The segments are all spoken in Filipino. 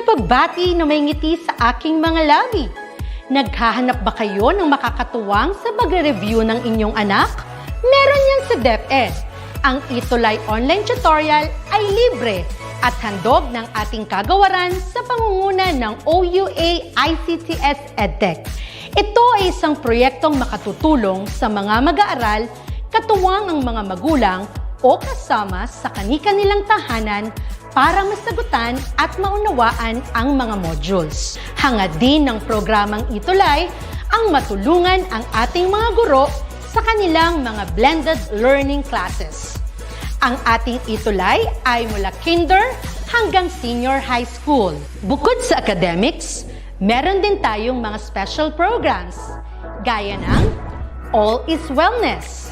pagbati na may ngiti sa aking mga labi. Naghahanap ba kayo ng makakatuwang sa pag-review ng inyong anak? Meron yan sa DepEd. Ang ETULay online tutorial ay libre at handog ng ating kagawaran sa pangunguna ng OUA ICTS EdTech. Ito ay isang proyektong makatutulong sa mga mag-aaral, katuwang ang mga magulang o kasama sa kani-kanilang tahanan para masagutan at maunawaan ang mga modules. Hangad din ng programang ETULay ang matulungan ang ating mga guro sa kanilang mga blended learning classes. Ang ating ETULay ay mula kinder hanggang senior high school. Bukod sa academics, meron din tayong mga special programs gaya ng All is Wellness,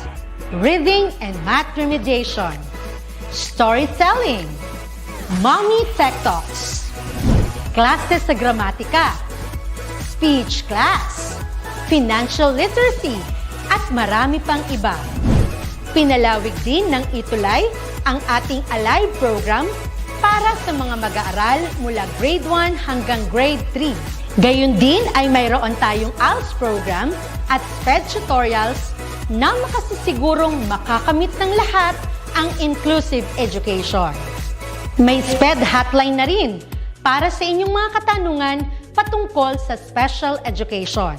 Reading and Math Remediation, Storytelling, Mommy Tech Talks, Classes sa Gramatika, Speech Class, Financial Literacy, at marami pang iba. Pinalawig din ng ETULay ang ating Alive program para sa mga mag-aaral mula grade 1 hanggang grade 3. Gayun din ay mayroon tayong ALS program at SPED tutorials na makasisigurong makakamit ng lahat ang inclusive education. May SPED hotline na rin para sa inyong mga katanungan patungkol sa special education.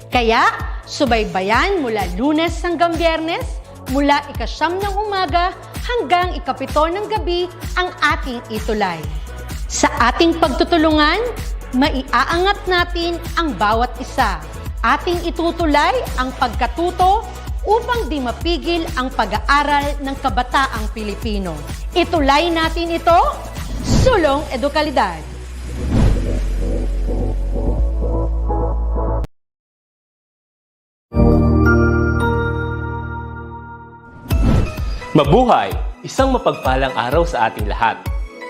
Kaya, subaybayan mula Lunes hanggang Biyernes, mula 9:00 ng umaga hanggang 7:00 ng gabi ang ating ETULay. Sa ating pagtutulungan, maiaangat natin ang bawat isa. Ating itutulay ang pagkatuto upang di mapigil ang pag-aaral ng kabataang Pilipino. ETULay natin ito, sulong edukalidad. Mabuhay! Isang mapagpalang araw sa ating lahat.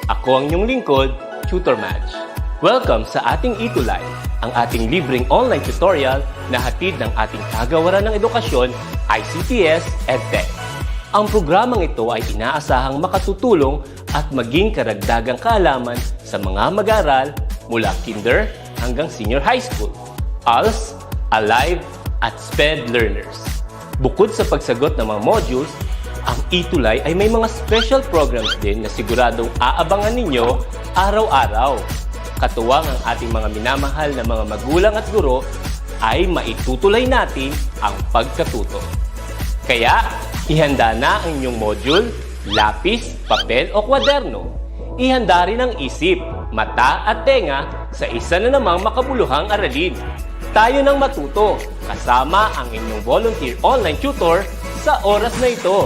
Ako ang inyong lingkod, Tutor Madge. Welcome sa ating ETULay, ang ating libreng online tutorial na hatid ng ating kagawaran ng edukasyon, ICTS EdTech. Ang programang ito ay inaasahang makatutulong at maging karagdagang kaalaman sa mga mag-aaral mula kinder hanggang senior high school, ALS, Alive, at SPED learners. Bukod sa pagsagot ng mga modules, ang ETULay ay may mga special programs din na siguradong aabangan ninyo araw-araw. Katuwang ang ating mga minamahal na mga magulang at guro ay maitutulay natin ang pagkatuto. Kaya, ihanda na ang inyong module, lapis, papel o kwaderno. Ihanda rin ang isip, mata at tenga sa isa na namang makabuluhang aralin. Tayo nang matuto kasama ang inyong volunteer online tutor sa oras na ito.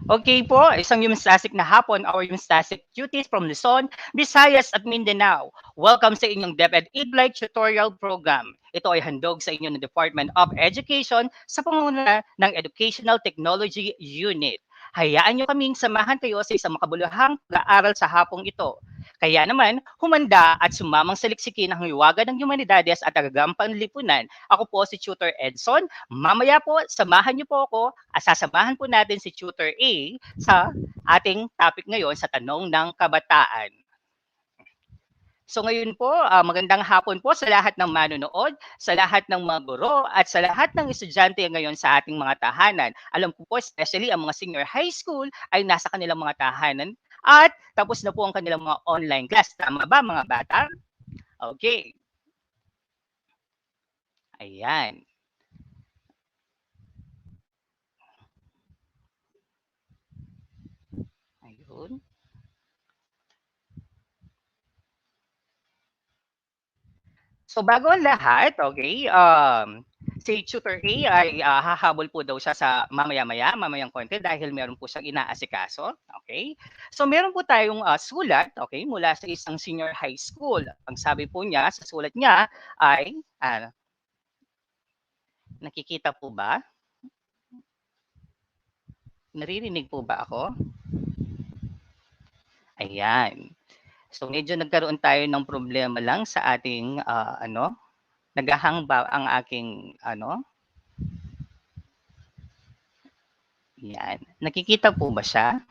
Okay po, isang Yumastasik na hapon, our Yumastasik duties from Luzon, Visayas at Mindanao. Welcome sa inyong DepEd Educational Tutorial Program. Ito ay handog sa inyo ng Department of Education sa pangunguna ng Educational Technology Unit. Hayaan nyo kaming samahan kayo sa isang makabuluhang pag-aaral sa hapong ito. Kaya naman, humanda at sumamang saliksikin ang hiwaga ng humanidades at agagang panlipunan. Ako po si Tutor Edson. Mamaya po, samahan niyo po ako at sasamahan po natin si Tutor A sa ating topic ngayon sa Tanong ng Kabataan. So ngayon po, magandang hapon po sa lahat ng manonood, sa lahat ng mga guro, at sa lahat ng estudyante ngayon sa ating mga tahanan. Alam ko po, especially ang mga senior high school ay nasa kanilang mga tahanan at tapos na po ang kanilang mga online class. Tama ba mga bata? Okay. Ayan. Ayun. So bago ang lahat, okay, si Tutor A ay hahabol po daw siya sa mamayang konti dahil meron po siyang inaasikaso. Okay? So meron po tayong sulat, okay, mula sa isang senior high school. Ang sabi po niya sa sulat niya ay, nakikita po ba? Naririnig po ba ako? Ayan. So medyo nagkaroon tayo ng problema lang sa ating naghahang ba ang aking Yan. Nakikita po ba siya?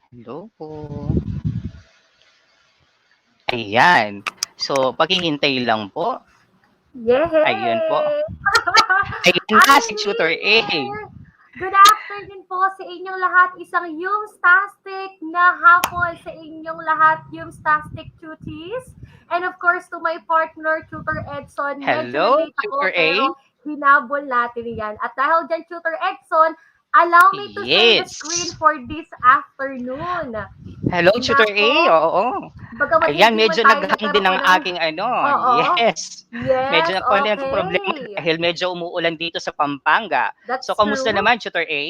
Hello po. Ayan. So, paghihintay lang po. Yay! Ayun po. Ayun na si Tutor A. Good afternoon po sa inyong lahat. Isang Yumstastic na hapon sa inyong lahat, Yumstastic cuties. And of course, to my partner, Tutor Edson. Hello, Medyo late ako, Tutor A. pero hinabol natin yan. At dahil dyan, Tutor Edson, allow me to share the screen for this afternoon. Hello, Tutor A. Oo. Bagamat Ayan, hindi medyo man tayo naghang din ang nagkaroon ng- aking Oo. Yes. Yes, Medyo nagkaroon din okay. ng problema dahil medyo umuulan dito sa Pampanga. That's So, kamusta true. naman, Tutor A?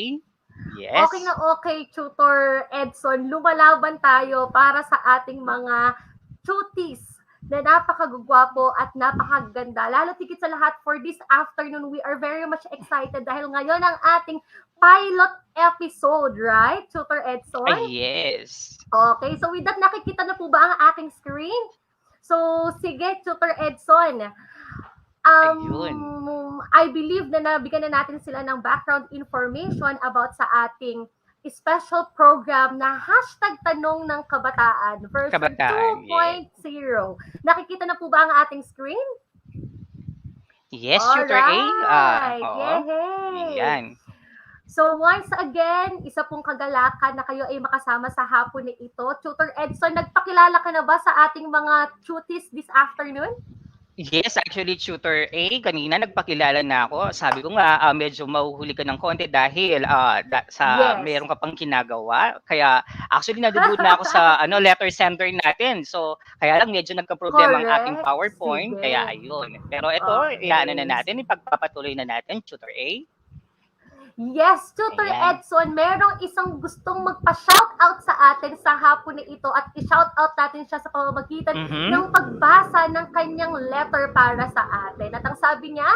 Yes. Okay na okay, Tutor Edson. Lumalaban tayo para sa ating mga cuties na napakagugwapo at napakaganda. Lalo tigit sa lahat, for this afternoon, we are very much excited dahil ngayon ang ating pilot episode, right, Tutor Edson? Yes. Okay, so with that, nakikita na po ba ang aking screen? So, sige, Tutor Edson. I believe na nabigyan na natin sila ng background information about sa ating special program na #Tanong ng Kabataan version Kabataan, 2.0. Nakikita na po ba ang ating screen? Yes, Tutor A. Alright, Oo. yay! Yan. So once again, isa pong kagalakan na kayo ay makasama sa hapon na ito. Tutor Edson, nagpakilala ka na ba sa ating mga cuties this afternoon? Yes, actually, Tutor A, kanina nagpakilala na ako. Sabi ko nga, medyo mahuhuli ka ng konti dahil Yes. meron ka pang ginagawa. Kaya actually, nadudoon na ako sa letter center natin. So, kaya lang medyo nagka-problema ang ating Correct. PowerPoint. Sige. Kaya ayun. Pero ito, Okay. iyan na natin, ipagpapatuloy na natin, Tutor A. Yes, Tutor Ayan. Edson, merong isang gustong magpa-shoutout sa atin sa hapon na ito at i-shoutout natin siya sa pamamagitan ng pagbasa ng kanyang letter para sa atin. At ang sabi niya,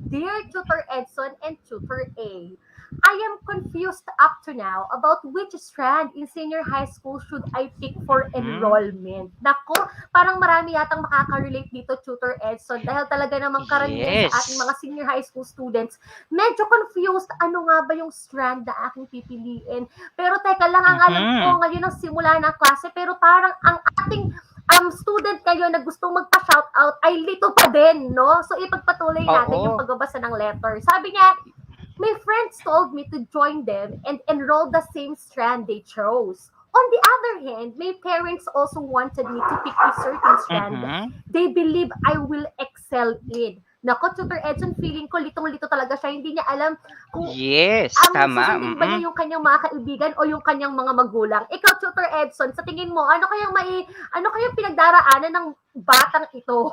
Dear Tutor Edson and Tutor A, I am confused up to now about which strand in senior high school should I pick for enrollment. Nako, parang marami yatang makaka-relate dito, Tutor Edson, dahil talaga namang karamihan Yes. sa ating mga senior high school students, medyo confused, ano nga ba yung strand na aking pipiliin. Pero teka lang, ang alam ko ngayon ang simula ng klase, pero parang ang ating student kayo na gustong magpa-shoutout ay lito pa din, no? So ipagpatuloy natin Oo. yung pagbabasa ng letter. Sabi niya, my friends told me to join them and enroll the same strand they chose. On the other hand, my parents also wanted me to pick a certain strand they believe I will excel in. Nako, Tutor Edson, feeling ko litong-lito talaga siya. Hindi niya alam kung Yes, tama. susundin ba niya yung kanyang mga kaibigan o yung kanyang mga magulang. Ikaw, Tutor Edson, sa tingin mo, ano kayang pinagdaraanan ng batang ito?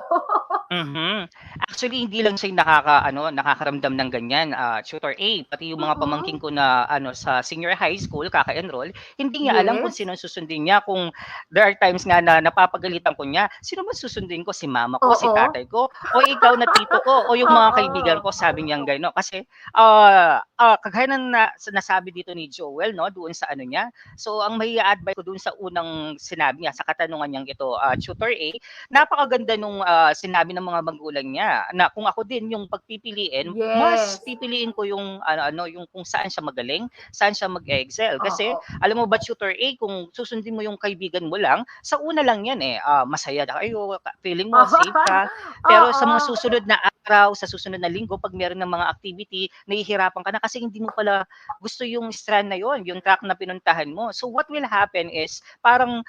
Actually, hindi lang siya nakakaramdam ng ganyan, Tutor A, pati yung mga pamangkin ko na sa senior high school kaka-enroll, hindi niya alam kung Yes. sino susundin niya. Kung there are times nga na napapagalitan ko niya, sino ba susundin ko? Si mama ko, si Oo. tatay ko, o ikaw na tito ko, o yung mga Oo. kaibigan ko, sabi niya gano'n. Kasi kagaya ng nasabi dito ni Joel, no, doon sa niya. So ang may advice ko doon sa unang sinabi niya sa katanungan niyang ito, Tutor A, napakaganda nung sinabi ng mga magulang niya na kung ako din yung pagpipiliin, mas Yes. pipiliin ko yung yung kung saan siya magaling, saan siya mag-excel. Kasi Oo. alam mo ba, Tutor A, kung susundin mo yung kaibigan mo lang, sa una lang yan masaya kayo, feeling mo safe ka. Pero sa mga Oo. susunod na araw, sa susunod na linggo, pag meron ng mga activity, nahihirapan ka na kasi hindi mo pala gusto yung strand na yon, yung track na pinuntahan mo. So what will happen is, parang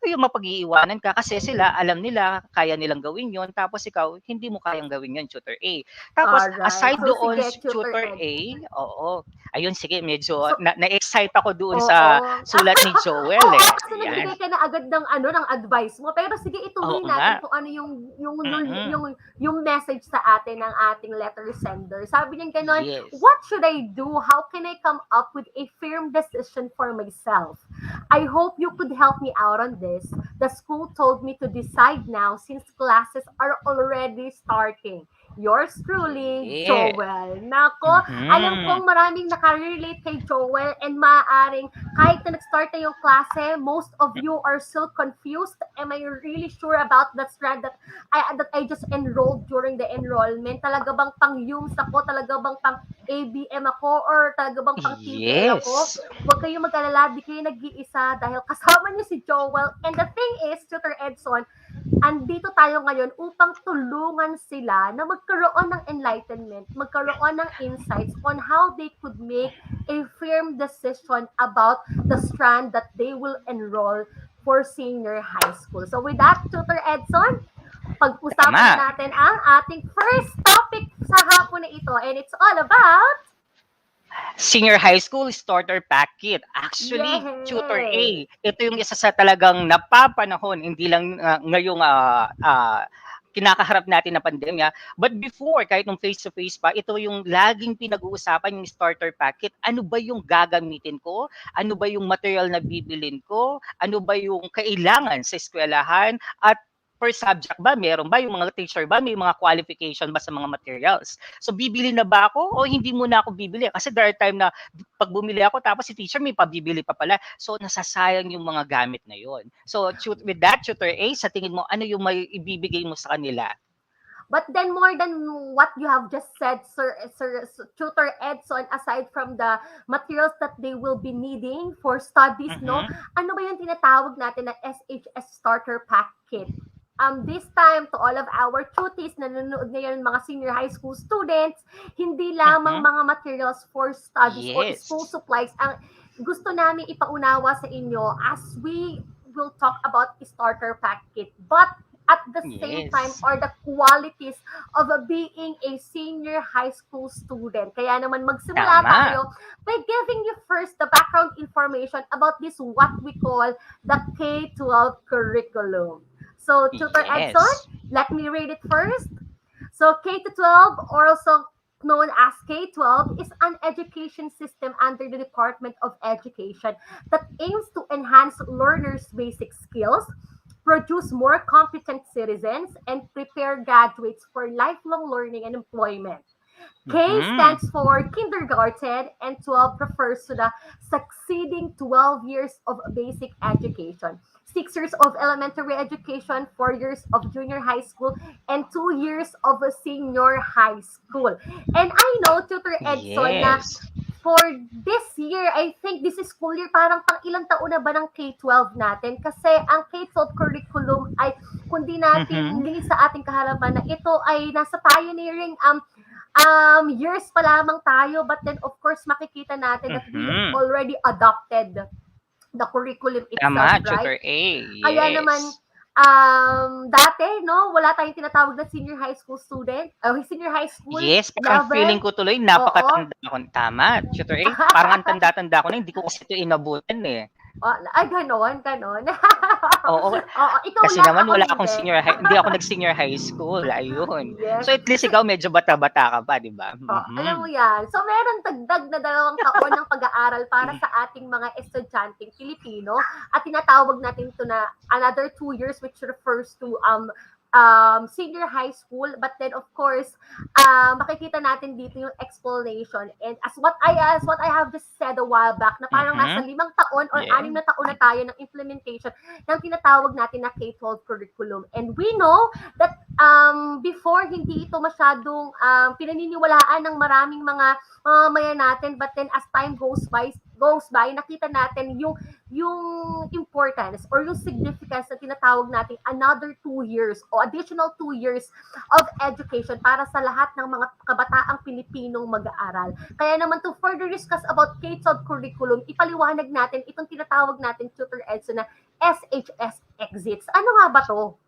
yung mapag-iiwanan ka kasi sila alam nila kaya nilang gawin yon, tapos ikaw hindi mo kayang gawin yon, tutor A. Tapos Alright. aside So, doon sige, tutor tutor Ed. A, oo. Ayun, sige, medyo So, na-excite ako doon sa oo. sulat ni Joel Oo, eh. kasi Yan. nagbigay ka na agad ng ng advice mo. Pero sige, ituloy Oo nga. natin kung ano Mm-mm. yung message sa atin ng ating letter sender. Sabi niya ganon, Yes. what should I do? How can I come up with a firm decision for myself? I hope you could help me out on this. The school told me to decide now since classes are already starting. Yours truly, Yeah. Joel. Nako, alam Mhm. kong maraming nakarelate kay Joel and maaaring kahit na nag-start na yung klase, most of you are still confused. Am I really sure about that strand that I just enrolled during the enrollment? Talaga bang pang UMS ako? Talaga bang pang ABM ako? Or talaga bang pang TVL ako? Yes. Huwag kayong mag-alala, di kayo nag-iisa dahil kasama niyo si Joel. And the thing is, Tutor Edson, andito tayo ngayon upang tulungan sila na magkaroon ng enlightenment, magkaroon ng insights on how they could make a firm decision about the strand that they will enroll for senior high school. So with that, Tutor Edson, pag-usapan na Tama. natin ang ating first topic sa hapon na ito, and it's all about Senior high school starter pack kit. Actually, tutor A, yay! ito yung isa sa talagang napapanahon, hindi lang ngayong kinakaharap natin na pandemya. But before, kahit nung face-to-face pa, ito yung laging pinag-uusapan, yung starter packet. Ano ba yung gagamitin ko? Ano ba yung material na bibilin ko? Ano ba yung kailangan sa eskwelahan? At per subject ba? Meron ba? Yung mga teacher ba? May mga qualification ba sa mga materials? So, bibili na ba ako o hindi muna ako bibili? Kasi there are time na pag bumili ako tapos si teacher may pabibili pa pala. So, nasasayang yung mga gamit na yon. So, with that, tutor A, sa tingin mo, ano yung may ibibigay mo sa kanila? But then more than what you have just said, Tutor Edson, aside from the materials that they will be needing for studies, no? Ano ba yung tinatawag natin na SHS starter pack kit? This time, to all of our tuties na nanonood ngayon, mga senior high school students, hindi lamang mga materials for studies or Yes. school supplies ang gusto namin ipaunawa sa inyo as we will talk about starter pack kit. But at the same time Yes. are the qualities of being a senior high school student. Kaya naman magsimula Tama. tayo by giving you first the background information about this what we call the K-12 curriculum. So, Tutor Yes. Edson, let me read it first. So, K-12, or also known as K-12, is an education system under the Department of Education that aims to enhance learners' basic skills, produce more competent citizens, and prepare graduates for lifelong learning and employment. K stands for kindergarten, and 12 refers to the succeeding 12 years of basic education. 6 years of elementary education, 4 years of junior high school, and 2 years of a senior high school. And I know, Tutor Edson, na Yes. for this year, I think this is school year, parang pang ilang taon na ba ng K-12 natin? Kasi ang K-12 curriculum ay, kundi natin linis sa ating kaharapan na ito ay nasa pioneering years pa lamang tayo, but then of course makikita natin that we have already adopted the curriculum itself, Tama, right? tutor A. Yes. Kaya naman, dati, no, wala tayong tinatawag na senior high school student, senior high school Yes, parang level. feeling ko tuloy, napakatanda ko. Tama, tutor A. Parang ang tanda-tanda ko na, hindi ko kasi ito inabutan eh. Ay, ganon. Oo. Ikaw Kasi lang, naman ako wala akong hindi. senior high, hindi ako nag-senior high school. Ayun. Yes. So at least ikaw medyo bata-bata ka pa, di ba? Alam mo yan. So, meron dagdag na 2 taon ng pag-aaral para sa ating mga estudyanteng Pilipino at tinatawag natin ito na another 2 years which refers to senior high school, but then of course makikita natin dito yung explanation, and as what I have just said a while back na parang nasa 5 taon or 6 na taon na tayo ng implementation ng tinatawag natin na K-12 curriculum, and we know that before hindi ito masyadong pinaniniwalaan ng maraming mga mamamayan natin, but then as time goes by nakita natin yung importance or yung significance na tinatawag natin another 2 years o additional 2 years of education para sa lahat ng mga kabataang Pilipinong mag-aaral. Kaya naman to further discuss about K-12 curriculum, ipaliwanag natin itong tinatawag natin, Tutor Edson, na SHS EXITS. Ano nga ba to?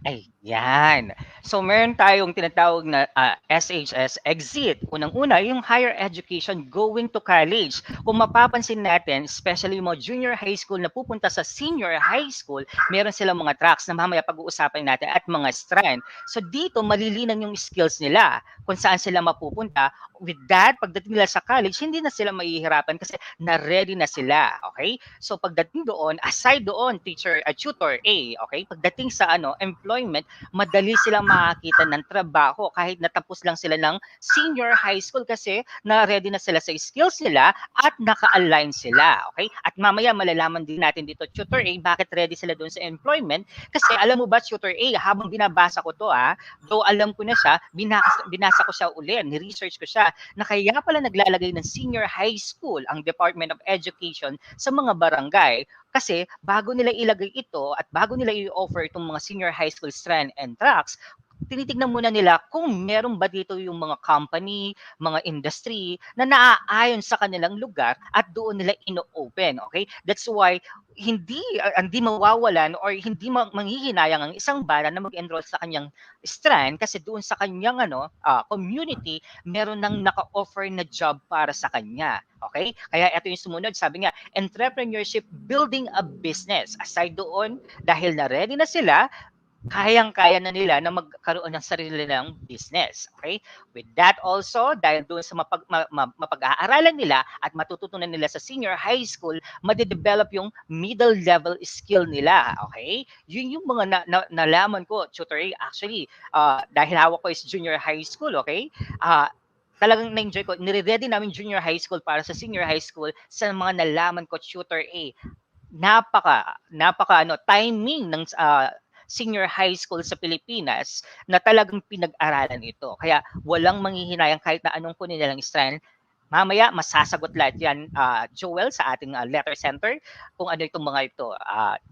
Ayan. So meron tayong tinatawag na SHS EXIT. Unang-una, yung higher education going to college. Kung mapapansin natin, especially yung mga junior high school na pupunta sa senior high school, meron silang mga tracks na mamaya pag-uusapan natin at mga strand. So dito, malilinan yung skills nila kung saan sila mapupunta. With that, pagdating nila sa college, hindi na sila mahihirapan kasi na-ready na sila. Okay? So pagdating doon, aside doon, tutor A, okay? Pagdating sa employment, madali silang makakita ng trabaho kahit natapos lang sila ng senior high school kasi na-ready na sila sa skills nila at naka-align sila. Okay? At mamaya malalaman din natin dito, tutor A, bakit ready sila doon sa employment? Kasi alam mo ba, tutor A, habang binabasa ko to, though alam ko na siya, binasa ko siya uli, ni-research ko siya, na kaya pala naglalagay ng senior high school ang Department of Education sa mga barangay kasi bago nila ilagay ito at bago nila i-offer itong mga senior high school strand and tracks, tinitignan muna nila kung meron ba dito yung mga company, mga industry na naaayon sa kanilang lugar at doon nila ino-open. Okay? That's why hindi mawawalan or hindi manghihinayang ang isang bata na mag-enroll sa kanyang strand kasi doon sa kanyang community meron nang naka-offer na job para sa kanya. Okay? Kaya ito yung sumunod, sabi nga, entrepreneurship, building a business. Aside doon, dahil na ready na sila, kayang-kaya na nila na magkaroon ng sarili nilang business. Okay? With that also, dahil doon sa mapag-aaralan nila at matututunan nila sa senior high school, made-develop yung middle level skill nila. Okay? Yun yung mga nalaman ko, tutor A, actually, dahil hawak ko is junior high school, okay? Talagang na-enjoy ko, nire-ready namin junior high school para sa senior high school sa mga nalaman ko, tutor A. Napaka timing ng senior high school sa Pilipinas na talagang pinag-aralan ito. Kaya walang manghihinayang kahit na anong kunin nilang strand. Mamaya, masasagot lahat yan, Joel, sa ating letter center kung ano itong mga ito,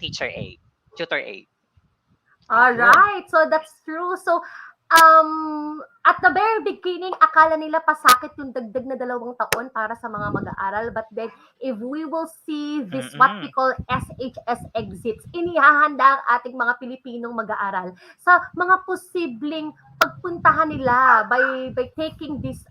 teacher A, tutor A. Alright, so that's true. So, at the very beginning, akala nila pasakit yung dagdag na 2 taon para sa mga mag-aaral. But then, if we will see this, what we call SHS EXITS, inihahanda ang ating mga Pilipinong mag-aaral sa mga posibleng pagpuntahan nila by taking this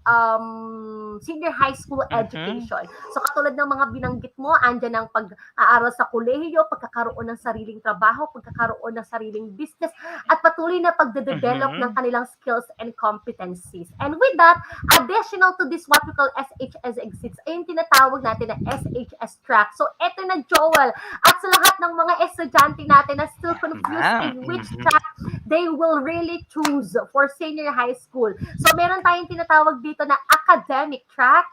senior high school education. So katulad ng mga binanggit mo, andyan ang pag-aaral sa kolehiyo, pagkakaroon ng sariling trabaho, pagkakaroon ng sariling business, at patuloy na pagde-develop ng kanilang skills and competencies. And with that, additional to this what we call SHS EXITS, ay yung tinatawag natin na SHS track. So eto na, Joel, at sa lahat ng mga estudyante natin na still confused in which track they will really choose for senior high school. So meron tayong tinatawag dito na academic track,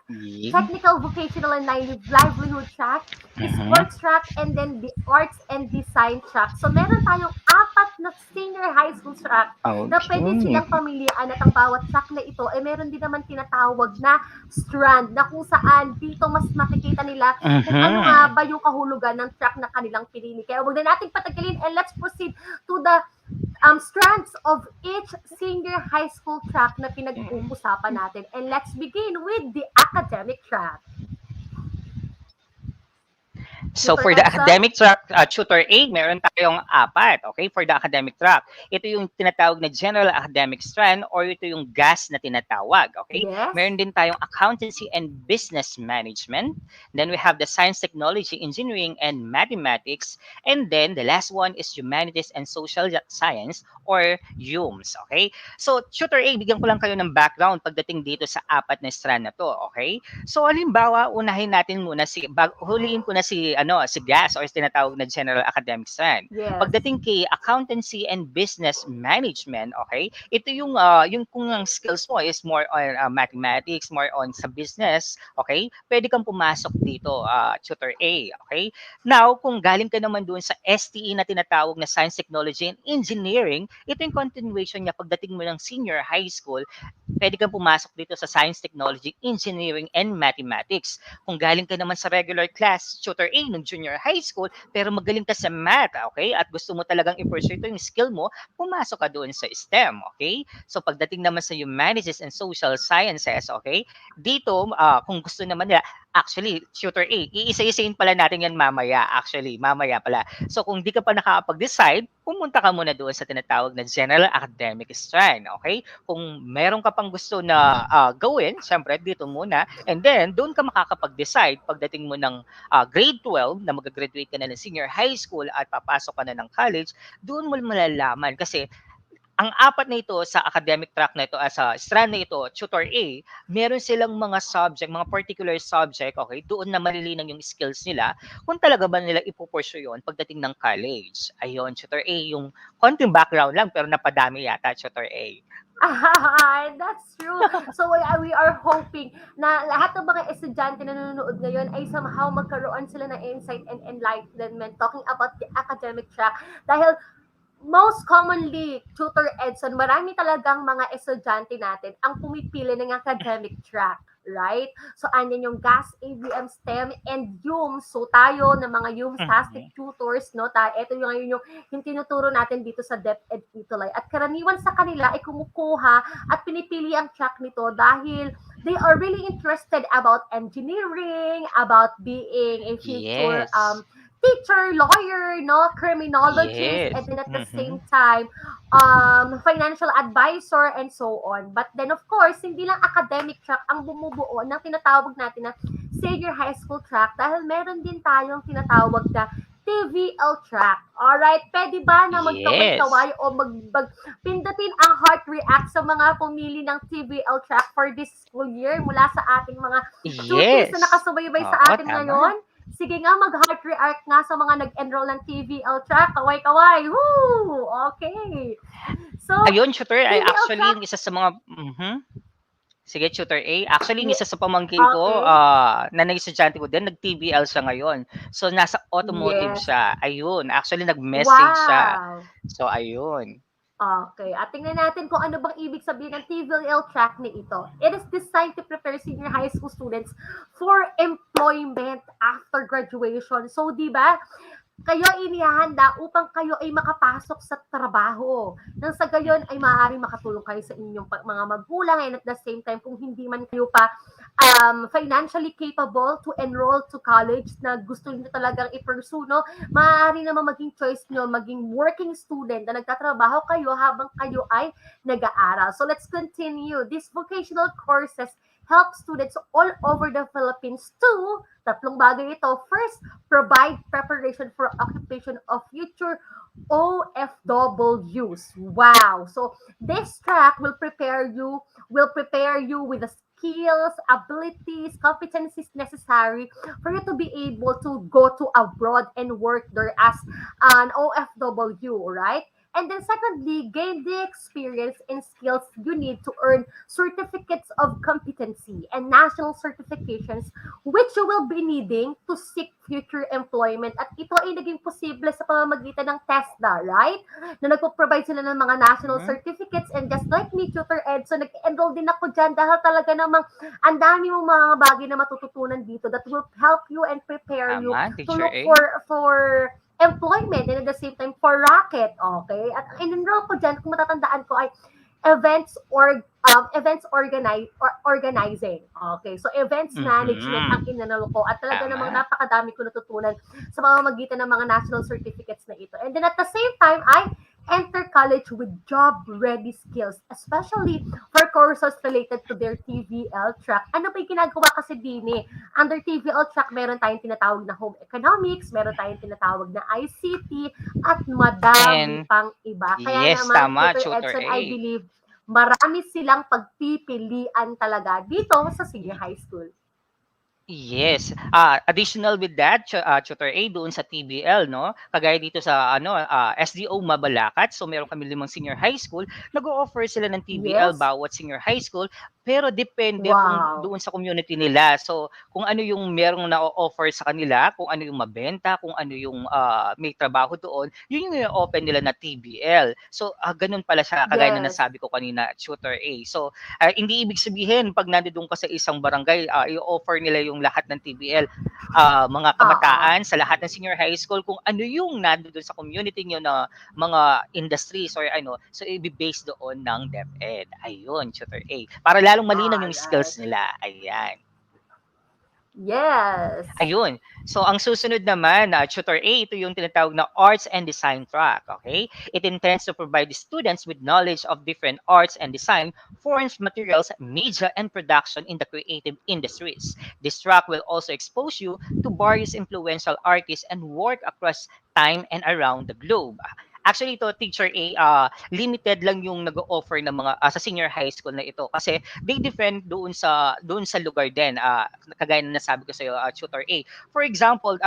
technical, vocational, and livelihood track, sports track, and then the arts and design track. So meron tayong 4 na senior high school track na pwede silang pamilian at ang bawat track na ito ay meron din naman tinatawag na strand na kung saan dito mas makikita nila kung ano nga ba yung kahulugan ng track na kanilang pinili. Kaya huwag na natin patagalin and let's proceed to the strands of each senior high school track na pinag-uusapan natin. And let's begin with the academic track. So for the academic track, tutor A, meron tayong 4, okay, for the academic track. Ito yung tinatawag na general academic strand or ito yung GAS na tinatawag, okay? Yes. Meron din tayong accountancy and business management. Then we have the science, technology, engineering, and mathematics. And then the last one is humanities and social science or HUMS, okay? So tutor A, bigyan ko lang kayo ng background pagdating dito sa 4 na strand na to, okay? So halimbawa, unahin natin muna huliin ko na si GAS or tinatawag na General Academic Strand. Yes. Pagdating kay Accountancy and Business Management, okay? Ito yung kung ang skills mo is more on mathematics, more on sa business, okay? Pwede kang pumasok dito, tutor A, okay? Now, kung galing ka naman doon sa STE na tinatawag na Science, Technology, and Engineering, ito yung continuation niya pagdating mo ng senior high school, pwede kang pumasok dito sa Science, Technology, Engineering, and Mathematics. Kung galing ka naman sa regular class, tutor A ng junior high school, pero magaling ka sa math, okay? At gusto mo talagang i-pursue ito yung skill mo, pumasok ka doon sa STEM, okay? So pagdating naman sa humanities and social sciences, okay? Dito, kung gusto naman nila, Actually, Tutor A, iisa-isahin pala natin yan mamaya. Actually, mamaya pala. So kung di ka pa nakakapag-decide, pumunta ka muna doon sa tinatawag na General Academic Strand. Okay? Kung meron ka pang gusto na gawin, syempre dito muna. And then, doon ka makakapag-decide pagdating mo ng grade 12 na mag-graduate ka na ng senior high school at papasok ka na ng college, doon mo malalaman. Kasi ang apat na ito sa academic track na ito, sa strand na ito, Tutor A, meron silang mga subject, mga particular subject, okay, doon na malilinan yung skills nila kung talaga ba nila ipupursue yun pagdating ng college. Ayun, Tutor A, yung konting background lang pero napadami yata, Tutor A. That's true. So we are hoping na lahat ng mga estudyante na nanonood ngayon ay somehow magkaroon sila ng insight and enlightenment talking about the academic track. Dahil most commonly, Tutor Edson, marami talagang mga estudyante natin ang pumipili ng academic track, right? So, andyan yung GAS, ABM, STEM, and YUM. So, tayo na mga YUM-tastic tutors, no? Ito yung tinuturo natin dito sa DepEd ETULay. At karaniwan sa kanila ay kumukuha at pinipili ang track nito dahil they are really interested about engineering, about being a future teacher, lawyer, no, criminologist, and then at the same time, financial advisor, and so on. But then, of course, hindi lang academic track ang bumubuo ng tinatawag natin na senior high school track dahil meron din tayong tinatawag na TVL track. Alright, pwede ba na magkaway-kaway o pindutin ang heart react sa mga pumili ng TVL track for this school year mula sa ating mga students na nakasubaybay sa atin ngayon? Sige nga, mag-heart react nga sa mga nag-enroll ng TVL track. Kaway-kaway. Woo! Okay. So, ayun, Tutor, ay actually yung isa sa mga... Sige, Tutor A. Actually, yung isa sa pamangkin ko, na nag-estudyante ko din, nag-TVL siya ngayon. So, nasa automotive siya. Ayun. Actually, nag-message siya. So, ayun. Okay, at tingnan natin kung ano bang ibig sabihin ng TVL track na ito. It is designed to prepare senior high school students for employment after graduation. So, di ba, kayo inihahanda upang kayo ay makapasok sa trabaho. Nang sa gayon ay maaaring makatulong kayo sa inyong mga magulang and at the same time kung hindi man kayo pa financially capable to enroll to college na gusto niyo talagang i-pursue, no? Maaari naman maging choice nyo, maging working student na nagtatrabaho kayo habang kayo ay nag-aaral. So let's continue. These vocational courses help students all over the Philippines to, tatlong bagay ito. First, provide preparation for occupation of future OFWs. Wow! So this track will prepare you with the skills, abilities, competencies necessary for you to be able to go to abroad and work there as an OFW, right? And then secondly, gain the experience and skills you need to earn certificates of competency and national certifications which you will be needing to seek future employment. At ito ay naging posible sa pamamagitan ng TESDA, right? Na nagpo-provide sila ng mga national certificates, and just like me, Tutor Ed, so nag-enroll din ako dyan dahil talaga namang ang dami mong mga bagay na matututunan dito that will help you and prepare you to look for employment and at the same time for racket, okay? At in-enroll ko dyan, kung matatandaan ko, ay organizing. Okay, so events management ang in-enroll ko at talaga namang napakadami ko natutunan sa pamamagitan ng mga national certificates na ito. And then at the same time, I enter college with job-ready skills, especially for courses related to their TVL track. Ano ba yung ginagawa kasi din under TVL track, meron tayong tinatawag na home economics, meron tayong tinatawag na ICT, at madami pang iba. Kaya naman, Tutor Edson, I believe, marami silang pagpipilian talaga dito sa senior high school. Yes. Additional with that, Tutor A, doon sa TBL, no? Kagaya dito sa SDO Mabalacat, so meron kami 5 senior high school, nag-o-offer sila ng TBL bawat senior high school, pero depende kung doon sa community nila. So, kung ano yung merong na-offer sa kanila, kung ano yung mabenta, kung ano yung may trabaho doon, yun yung open nila na TBL. So, ganun pala siya, kagaya na nasabi ko kanina, Tutor A. So, hindi ibig sabihin, pag nandoon ka sa isang barangay, i-offer nila yung lahat ng TBL, mga kabataan sa lahat ng senior high school, kung ano yung nandoon sa community nyo na mga industries or ano, so i-base doon ng DepEd. Ayun, Tutor A. Para lalong malinaw yung skills nila. Ayan. Yes. Ayun. So, ang susunod naman, Tutor A, ito yung tinatawag na Arts and Design track, okay? It intends to provide the students with knowledge of different arts and design, forms, materials, media, and production in the creative industries. This track will also expose you to various influential artists and work across time and around the globe. Actually, ito, Teacher A, limited lang yung nag-offer ng mga sa senior high school na ito kasi they depend doon sa lugar din, kagaya na nasabi ko sa iyo, Tutor A. For example,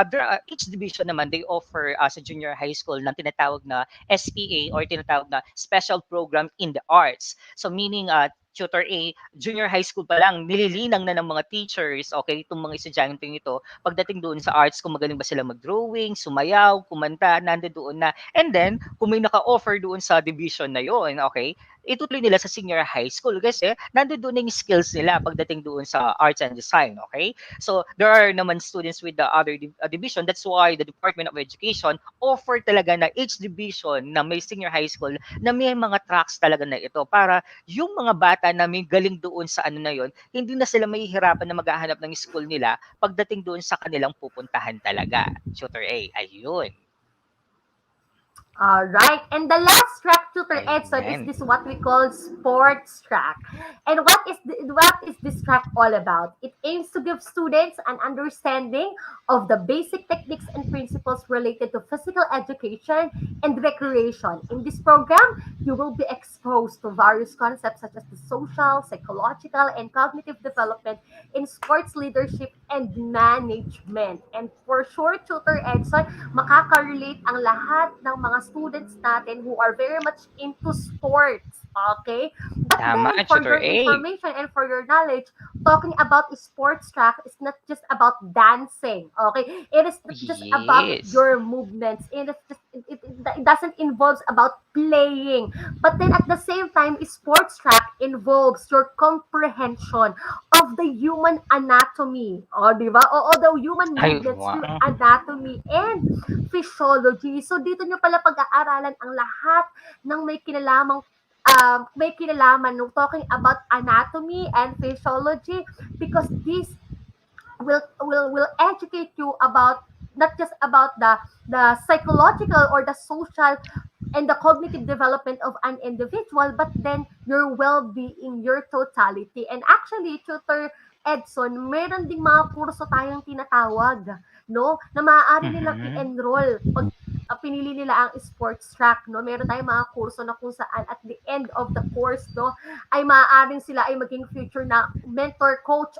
each division naman they offer sa junior high school ng tinatawag na SPA or tinatawag na Special Program in the Arts. So meaning Tutor A, junior high school pa lang, nililinang na ng mga teachers, okay, itong mga estudyante ito, pagdating doon sa arts, kung magaling ba sila mag-drawing, sumayaw, kumanta, nandoon na. And then, kung may naka-offer doon sa division na yon, okay, itutuloy nila sa senior high school kasi nandoon yung skills nila pagdating doon sa arts and design, okay? So, there are naman students with the other division. That's why the Department of Education offer talaga na each division na may senior high school na may mga tracks talaga na ito para yung mga bata na may galing doon sa ano na yon, hindi na sila mahihirapan na maghahanap ng school nila pagdating doon sa kanilang pupuntahan talaga. Tutor A, ayun. All right. And the last track, Tutor Edson, is Amen. this what we call sports track. And what is this track all about? It aims to give students an understanding of the basic techniques and principles related to physical education and recreation. In this program, you will be exposed to various concepts such as the social, psychological, and cognitive development in sports leadership and management. And for sure, Tutor Edson, makaka-relate ang lahat ng mga students natin who are very much into sports. Okay? But Tama, then, for Tutor your A. information and for your knowledge, talking about sports track is not just about dancing. Okay? It is not just about Yes. your movements. It doesn't involve about playing. But then at the same time, sports track involves your comprehension of the human anatomy. O, di ba? O the human Ay, movements, your wow. anatomy and physiology. So dito nyo pala pag-aaralan ang lahat ng may kinalaman no, talking about anatomy and physiology because this will educate you about not just about the psychological or the social and the cognitive development of an individual, but then your well-being, your totality. And actually, Tutor Edson, meron ding mga kurso tayong tinatawag, no? Na maaari nilang i-enroll pag pinili nila ang sports track, no? Meron tayong mga kurso na kung saan at the end of the course, no, ay maaaring sila ay maging future na mentor or coach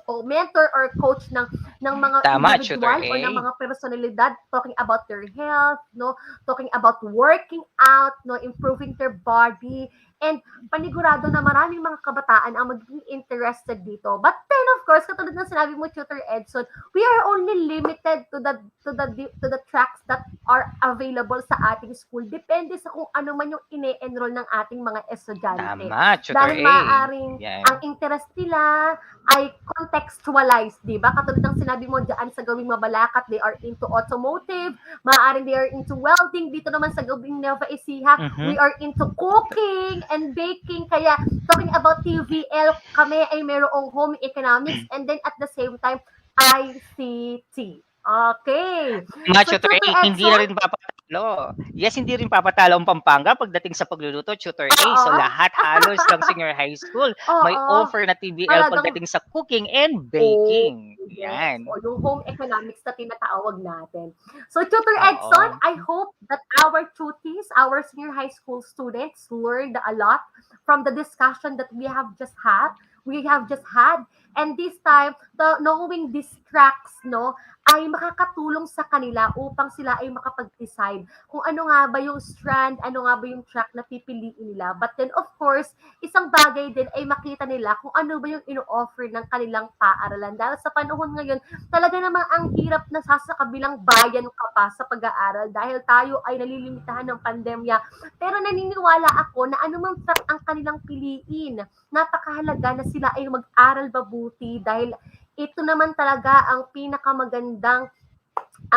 ng mga Tama, Tutor individual A. o ng mga personalidad talking about their health, no, talking about working out, no, improving their body, and panigurado na maraming mga kabataan ang magiging interested dito. But then of course, katulad ng sinabi mo, Tutor Edson, we are only limited to the tracks that are available sa ating school. Depende sa kung ano man yung ine-enroll ng ating mga estudyante. Tama, Tutor Dahil A. maaaring Yan. ang interest nila ay contextualized, di ba? Katulad ng sinabi mo dyan sa gawing Mabalacat, they are into automotive, maaaring they are into welding, dito naman sa gawing Nueva Ecija, we are into cooking and baking, kaya talking about TVL, kami ay mayroong home economics and then at the same time, ICT. Okay. Tama, So, Tutor A, Tutor hindi na Edson, rin papatalo. Yes, hindi rin papatalo ang Pampanga pagdating sa pagluluto, Tutor A. So oo, lahat halos ng senior high school may oo, offer na TVL talagang pagdating sa cooking and oh, baking. yes. Yan. O yung home economics na tinatawag natin. So, Tutor Oo. Edson, I hope that our tutees, our senior high school students learned a lot from the discussion that we have just had. And this time, knowing these tracks, no, ay makakatulong sa kanila upang sila ay makapag-decide kung ano nga ba yung strand, ano nga ba yung track na pipiliin nila. But then, of course, isang bagay din ay makita nila kung ano ba yung ino-offer ng kanilang paaralan. Dahil sa panahon ngayon, talaga namang ang hirap na sa kabilang bayan ka pa sa pag-aaral dahil tayo ay nalilimitahan ng pandemya. Pero naniniwala ako na anumang track ang kanilang piliin, napakahalaga na sila ay mag-aral mabuti dahil ito naman talaga ang pinakamagandang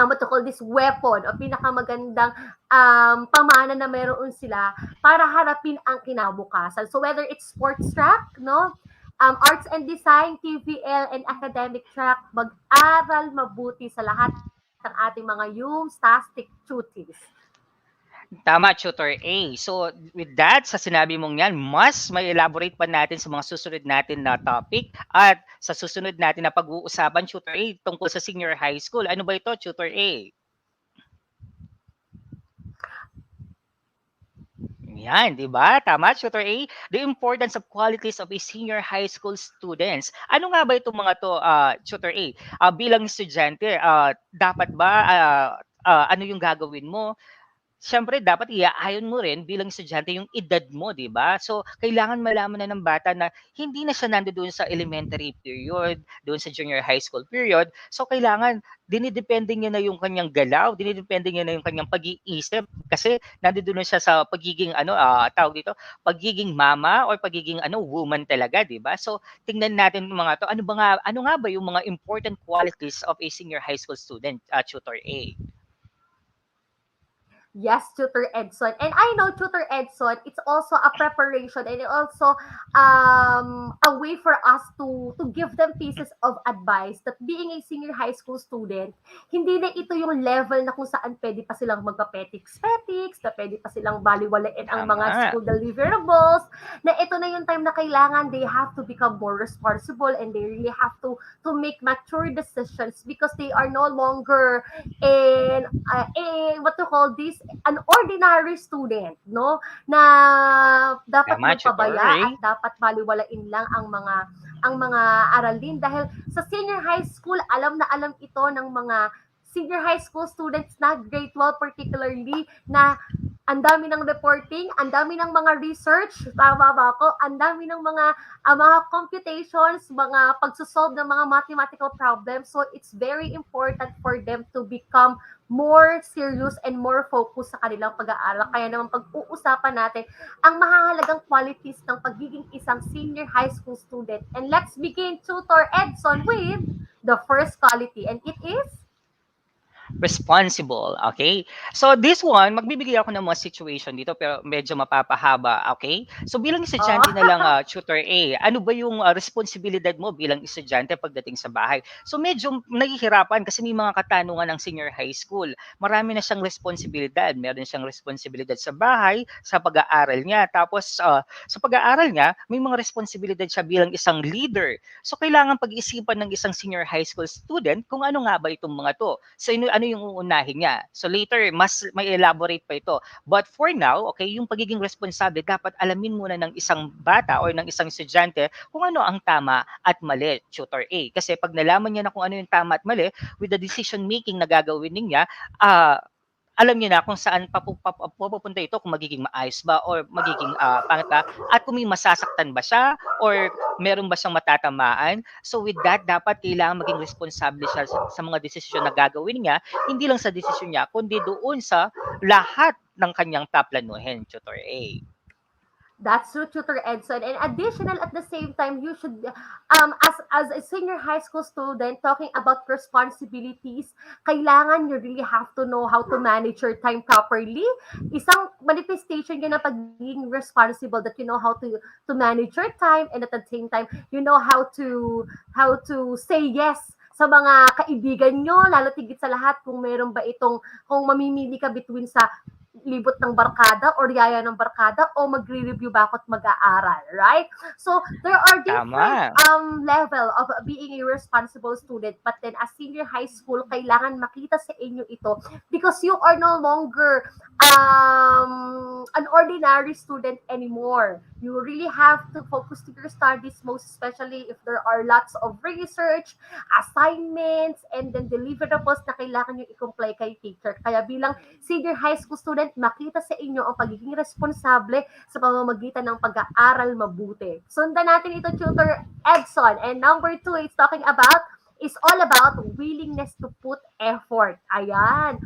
what to call this weapon o pinakamagandang pamana na meron sila para harapin ang kinabukasan. So whether it's sports track, no, arts and design, TVL, and academic track, mag-aral mabuti sa lahat ng ating mga UMStastic cuties. Tama, Tutor A. So, with that, sa sinabi mong yan, mas may elaborate pa natin sa mga susunod natin na topic at sa susunod natin na pag-uusapan, Tutor A, tungkol sa senior high school. Ano ba ito, Tutor A? Yan, di ba? Tama, Tutor A. The importance of qualities of a senior high school students. Ano nga ba itong mga to, Tutor A? Bilang estudyante, dapat ba, ano yung gagawin mo? Siyempre dapat iaayon mo rin bilang estudyante yung edad mo, 'di ba? So, kailangan malaman na ng bata na hindi na siya nandoon sa elementary period, doon sa junior high school period. So, kailangan dinidepende niya na yung kanyang galaw, dinidepende niya na yung kanyang pag-iisip kasi nandoon na siya sa pagiging tawag dito, pagiging mama or pagiging woman talaga, 'di ba? So, tingnan natin yung mga to. Ano nga ba yung mga important qualities of a senior high school student, Tutor A? Yes, Tutor Edson. And I know, Tutor Edson, it's also a preparation and also a way for us to give them pieces of advice that being a senior high school student, hindi na ito yung level na kung saan pwede pa silang magpa-petics, na pwede pa silang baliwalain ang mga Tama. school deliverables, na ito na yung time na kailangan they have to become more responsible and they really have to make mature decisions because they are no longer in what to call this, an ordinary student, no? Na dapat Tama, magpabaya Tutor. at dapat baliwalain lang ang mga aralin dahil sa senior high school alam na alam ito ng mga senior high school students na grade 12 particularly na ang dami ng reporting, ang dami ng mga research, tama ba ako? Ang dami ng mga computations, mga pagsosolve ng mga mathematical problems. So it's very important for them to become more serious and more focused sa kanilang pag-aaral. Kaya naman pag-uusapan natin ang mahahalagang qualities ng pagiging isang senior high school student. And let's begin, Tutor Edson, with the first quality. And it is responsible, okay? So this one, magbibigay ako ng mga situation dito pero medyo mapapahaba, okay? So bilang estudyante na lang, Tutor A, ano ba yung responsibilidad mo bilang estudyante pagdating sa bahay? So medyo nahihirapan kasi may mga katanungan ng senior high school. Marami na siyang responsibilidad. Meron siyang responsibilidad sa bahay, sa pag-aaral niya. Tapos sa pag-aaral niya, may mga responsibilidad siya bilang isang leader. So kailangan pag-isipan ng isang senior high school student kung ano nga ba itong mga to. So ano yung uunahin niya. So later, mas may elaborate pa ito. But for now, okay, yung pagiging responsable, dapat alamin muna ng isang bata or ng isang estudyante kung ano ang tama at mali, Tutor A. Kasi pag nalaman niya na kung ano yung tama at mali, with the decision making na gagawin niya, alam niyo na kung saan papupunta ito, kung magiging maayos ba or magiging pangit ba, at kung may masasaktan ba siya or meron ba siyang matatamaan. So with that, dapat kailangan maging responsable siya sa mga desisyon na gagawin niya, hindi lang sa desisyon niya, kundi doon sa lahat ng kanyang taplanuhin, Tutor A. That's true, Tutor Edson. And additional at the same time, you should, as a senior high school student, talking about responsibilities, kailangan you really have to know how to manage your time properly. Isang manifestation yun na pagiging responsible, that you know how to manage your time, and at the same time, you know how to say yes sa mga kaibigan nyo, lalo tigit sa lahat kung meron ba itong, kung mamimili ka between sa libot ng barkada or yaya ng barkada o magre-review ba ako at mag-aaral, right? So there are different level of being a responsible student, but then as senior high school, kailangan makita sa inyo ito because you are no longer an ordinary student anymore. You really have to focus to your studies, most especially if there are lots of research, assignments, and then deliverables na kailangan nyo i-comply kay teacher. Kaya bilang senior high school student, makita sa inyo ang pagiging responsable sa pamamagitan ng pag-aaral mabuti. Sundan natin ito, Tutor Edson. And number 2, is all about willingness to put effort. Ayan.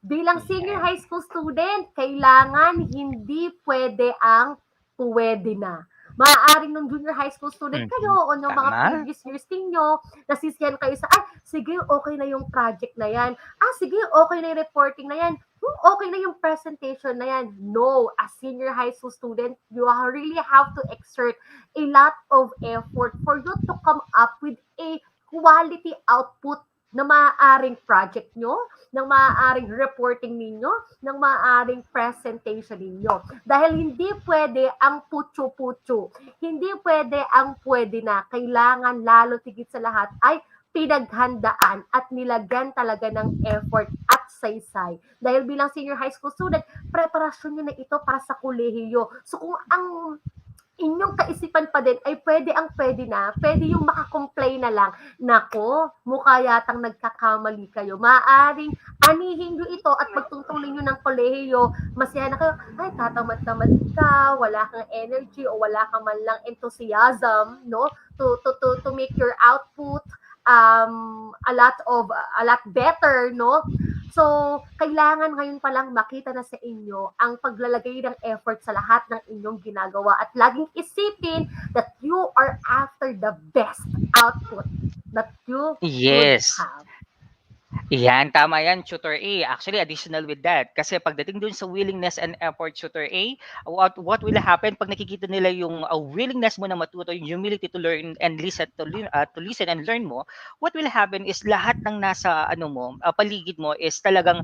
Bilang senior high school student, kailangan hindi pwede ang pwede na. Maaaring nung junior high school student Mhm. kayo o nung mga Tama. previous years ninyo, nasisiyan kayo sa, sige, okay na yung project na yan. Sige, okay na yung reporting na yan. Okay na yung presentation na yan. No, as senior high school student, you really have to exert a lot of effort for you to come up with a quality output na maaaring project nyo, ng maaaring reporting ninyo, ng maaaring presentation ninyo. Dahil hindi pwede ang putyo-putyo. Hindi pwede ang pwede na. Kailangan lalo tigit sa lahat ay pinaghandaan at nilagyan talaga ng effort at saysay. Dahil bilang senior high school student, preparasyon nyo na ito para sa kolehiyo. So kung ang inyong kaisipan pa din ay pwede na, pwede yung makakomplain na lang, nako, mukha yatang nagkakamali kayo. Maaring anihin nyo ito at pagtutuloy nyo ng kolehiyo, masaya na kayo, ay tatamad-tamad ka, wala kang energy o wala kang man lang enthusiasm, no, to make your output a lot better, no? So, kailangan ngayon pa lang makita na sa inyo ang paglalagay ng effort sa lahat ng inyong ginagawa at laging isipin that you are after the best output that you Yes. could have. Yan, tama yan, Tutor A. Actually, additional with that, kasi pagdating dun sa willingness and effort, Tutor A, what will happen pag nakikita nila yung willingness mo na matuto, yung humility to learn and listen to listen and learn mo, what will happen is lahat ng nasa paligid mo is talagang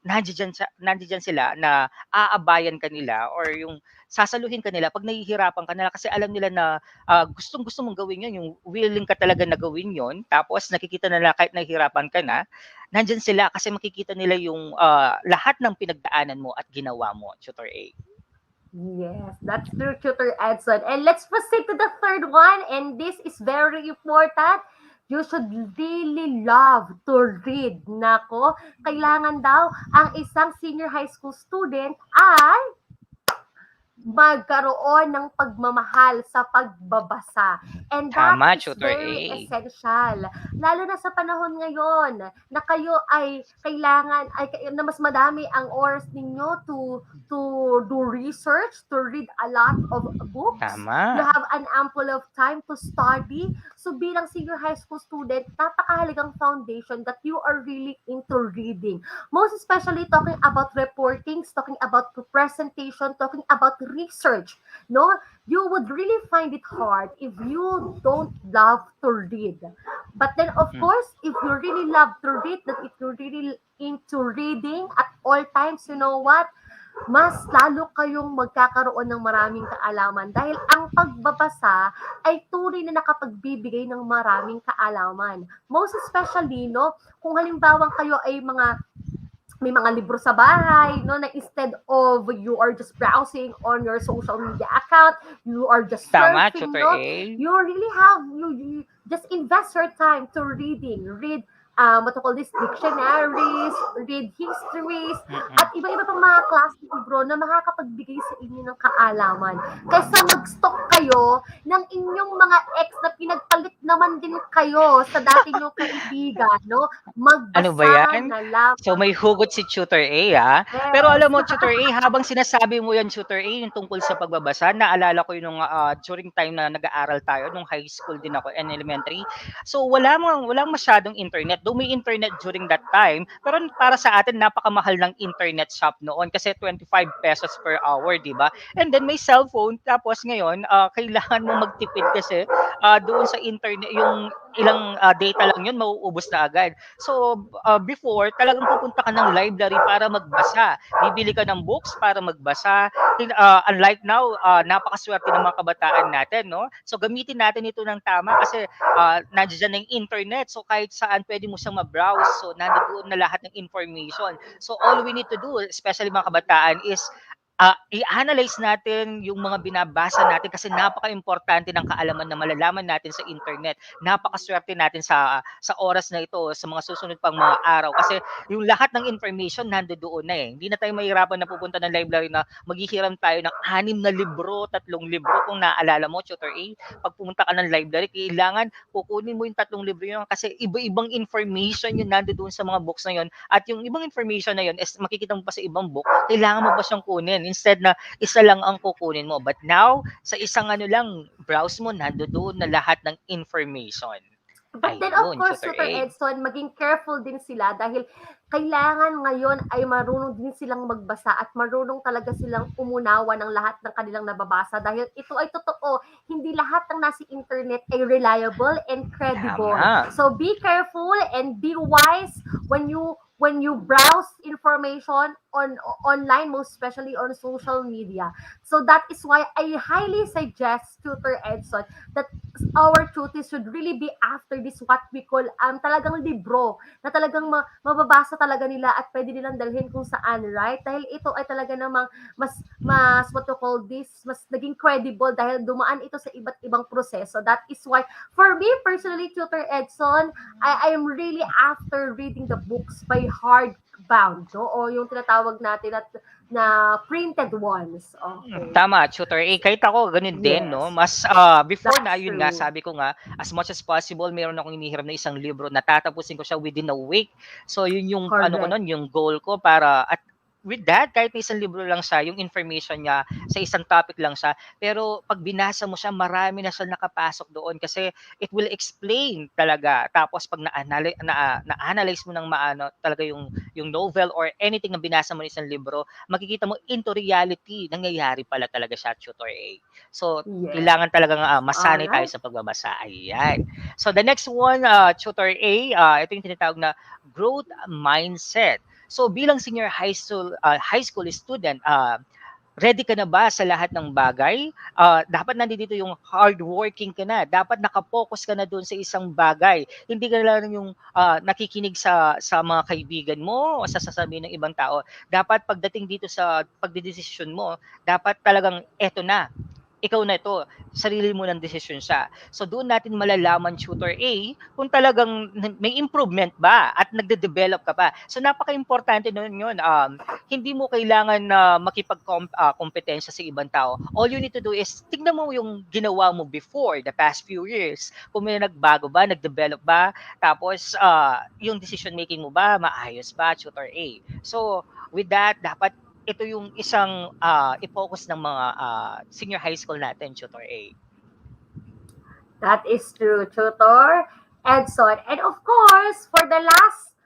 nandiyan sila na aabayan kanila or yung sasaluhin kanila pag nahihirapan ka nila kasi alam nila na gustong-gusto mong gawin yun, yung willing ka talaga na gawin yun, tapos nakikita nila kahit nahihirapan ka na, nandyan sila kasi makikita nila yung lahat ng pinagdaanan mo at ginawa mo, Tutor A. Yes, that's true, Tutor Edson. And let's proceed to the third one, and this is very important. You should really love to read. Nako, kailangan daw ang isang senior high school student ay magkaroon ng pagmamahal sa pagbabasa. And that Tama, is Tutor very A. essential. Lalo na sa panahon ngayon na kayo ay kailangan na mas madami ang oras ninyo to do research, to read a lot of books. Tama. You have an ample of time to study. So bilang senior high school student, napakahalagang foundation that you are really into reading. Most especially talking about reportings, talking about presentation, talking about research, no? You would really find it hard if you don't love to read. But then, of course, if you really love to read, that if you're really into reading at all times, you know what? Mas lalo kayong magkakaroon ng maraming kaalaman dahil ang pagbabasa ay tunay na nakapagbibigay ng maraming kaalaman. Most especially, no, kung halimbawa kayo ay may mga libro sa bahay, no, na instead of you are just browsing on your social media account, you are just Tama, surfing, Tutor no, A. you really have, you just invest your time to reading, read what to call this, dictionaries, read histories, at iba-iba pang mga klaseng libro na makakapagbigay sa inyo ng kaalaman. Kaysa mag-stock kayo ng inyong mga ex na pinagpalit naman din kayo sa dati nyong kaibigan, no? Magbasa Ano ba yan? na lang. So may hugot si Tutor A, ha? Yes. Pero alam mo, Tutor A, habang sinasabi mo yan, Tutor A, yung tungkol sa pagbabasa, naalala ko yung during time na nag-aaral tayo, nung high school din ako and elementary. So walang masyadong internet. Though may internet during that time, pero para sa atin, napakamahal ng internet shop noon kasi 25 pesos per hour, di ba? And then may cellphone, tapos ngayon, kailangan mo magtipid kasi doon sa internet, yung ilang data lang yun, mauubos na agad. So, before, talagang pupunta ka ng library para magbasa. Bibili ka ng books para magbasa. Unlike now, napakaswerte ng mga kabataan natin, no? So, gamitin natin ito ng tama kasi nandiyan na yung internet. So, kahit saan pwede mo siyang ma-browse. So, nandoon na lahat ng information. So, all we need to do, especially mga kabataan, is i-analyze natin yung mga binabasa natin kasi napaka-importante ng kaalaman na malalaman natin sa internet. Napakaswerte natin sa oras na ito, sa mga susunod pang mga araw kasi yung lahat ng information nandoon na eh. Hindi na tayo mahirapan na pupunta ng library na maghihiram tayo ng 6 na libro, 3 libro kung naalala mo, Tutor A. Pag pumunta ka ng library, kailangan kukunin mo yung 3 libro yun kasi iba-ibang information yung nandoon sa mga books na yun at yung ibang information na yun is makikita mo pa sa ibang book, kailangan mo pa siyang kunin. Instead na isa lang ang kukunin mo. But now, sa isang ano lang, browse mo, nandoon na lahat ng information. But then of Ayun, course, Tutor Tutor A. Edson, maging careful din sila dahil kailangan ngayon ay marunong din silang magbasa at marunong talaga silang umunawa ng lahat ng kanilang nababasa dahil ito ay totoo, hindi lahat ng nasa internet ay reliable and credible. Tama. So be careful and be wise when you browse information online, most especially on social media. So that is why I highly suggest, Tutor Edson, that our duty should really be after this what we call talagang libro na talagang mababasa talaga nila at pwede nilang dalhin kung saan, right? Dahil ito ay talaga namang mas what to call this, mas naging credible dahil dumaan ito sa iba't ibang proseso. That is why, for me personally, Tutor Edson, I am really after reading the books by hardbound, no? O yung tinatawag natin na printed ones. Okay. Tama, Tutor A. Kahit ako, ganun din, Yes. no? Mas, before That's na, yun nga, true. sabi ko nga, as much as possible, meron akong inihiram na isang libro, natatapusin ko siya within a week. So, yun yung, ano ko Correct. nun, yung goal ko para, at with that, kahit na isang libro lang siya, yung information niya, sa isang topic lang siya, pero pag binasa mo siya, marami na siya nakapasok doon kasi it will explain talaga. Tapos pag na-analyze mo ng maano, talaga yung novel or anything na binasa mo ng isang libro, makikita mo into reality, nangyayari pala talaga siya, Tutor A. So, Yes. kailangan talagang masanay tayo Alright. sa pagbabasa. Ayan. So, the next one, Tutor A, ito yung tinatawag na growth mindset. So, bilang senior high school student, ready ka na ba sa lahat ng bagay? Dapat nandito yung hardworking ka na. Dapat nakapokus ka na doon sa isang bagay. Hindi ka lang yung nakikinig sa mga kaibigan mo o sa sasabihin ng ibang tao. Dapat pagdating dito sa pagdedesisyon mo, dapat talagang eto na. Ikaw na ito, sarili mo ng desisyon siya. So doon natin malalaman, Tutor A, kung talagang may improvement ba at nagde-develop ka pa. So napaka-importante nun yun. Hindi mo kailangan na makipag-kompetensya sa ibang tao. All you need to do is tignan mo yung ginawa mo before the past few years. Kung may nagbago ba, nag-develop ba, tapos yung decision making mo ba, maayos ba, Tutor A. So with that, dapat ito yung isang i-focus ng mga senior high school natin, Tutor A. That is true, Tutor Edson. And of course, for the last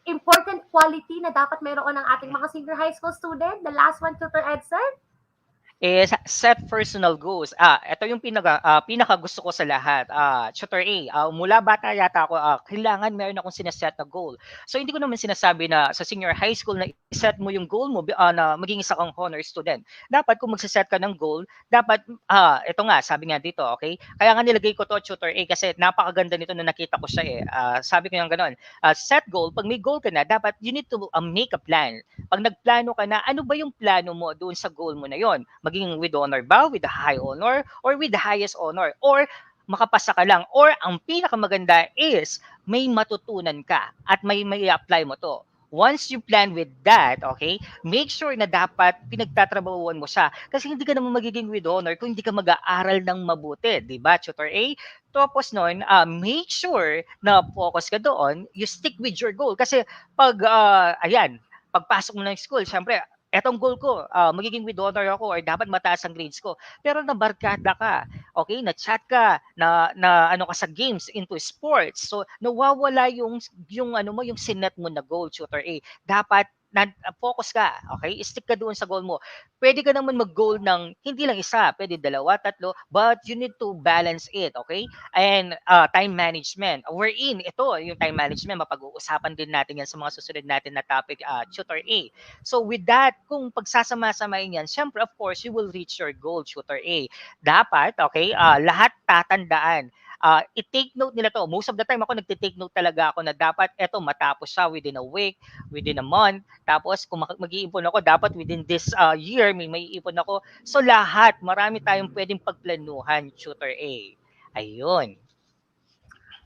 important quality na dapat meron ng ating mga senior high school student, the last one, Tutor Edson? Is set personal goals. Ito yung pinaka gusto ko sa lahat. Tutor A, mula bata yata ako, kailangan meron akong sineset na goal. So hindi ko naman sinasabi na sa senior high school na set mo yung goal mo na maging isa kang honor student. Dapat kung magsiset ka ng goal, dapat ito nga, sabi nga dito, okay? Kaya nga nilagay ko to, Tutor A, kasi napakaganda nito na nakita ko siya eh. Sabi ko yung gano'n. Set goal, pag may goal ka na, dapat you need to make a plan. Pag nagplano ka na, ano ba yung plano mo doon sa goal mo na yon? Maging with honor ba, with the high honor, or with the highest honor, or makapasa ka lang, or ang pinakamaganda is may matutunan ka at may apply mo to. Once you plan with that, okay, make sure na dapat pinagtatrabahuan mo siya. Kasi hindi ka naman magiging with honor kung hindi ka mag-aaral ng mabuti, di ba, Tutor A? Tapos nun, make sure na focus ka doon, you stick with your goal. Kasi pag, pagpasok mo ng school, syempre, etong goal ko, magiging with honor ako or dapat mataas ang grades ko. Pero nabarkada ka, okay, na-chat ka, na ano ka sa games, into sports. So nawawala yung ano mo, yung sinet mo na goal, Tutor A. Dapat focus ka, okay? Stick ka doon sa goal mo. Pwede ka naman mag-goal ng hindi lang isa, pwede dalawa, tatlo, but you need to balance it, okay? And time management. Wherein, ito, yung time management, mapag-uusapan din natin yan sa mga susunod natin na topic, Tutor A. So with that, kung pagsasama-samayin yan, syempre, of course, you will reach your goal, Tutor A. Dapat, okay, lahat tatandaan. I-take note nila to. Most of the time ako nagte-take note talaga ako na dapat eto matapos siya within a week, within a month. Tapos kung mag-iipon ako, dapat within this year may iipon ako. So lahat, marami tayong pwedeng pagplanuhan, Tutor A. Ayun.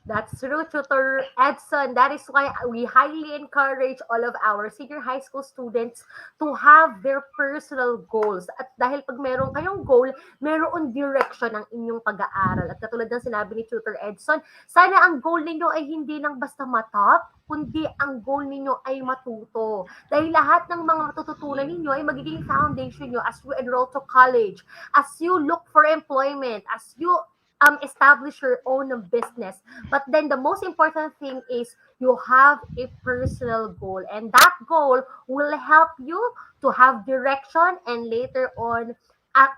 That's true, Tutor Edson. That is why we highly encourage all of our senior high school students to have their personal goals. At dahil pag meron kayong goal, meron direction ang inyong pag-aaral. At katulad ng sinabi ni Tutor Edson, sana ang goal ninyo ay hindi lang basta matop, kundi ang goal ninyo ay matuto. Dahil lahat ng mga matututunan ninyo ay magiging foundation nyo as you enroll to college, as you look for employment, as you establish your own business. But then the most important thing is you have a personal goal, and that goal will help you to have direction and later on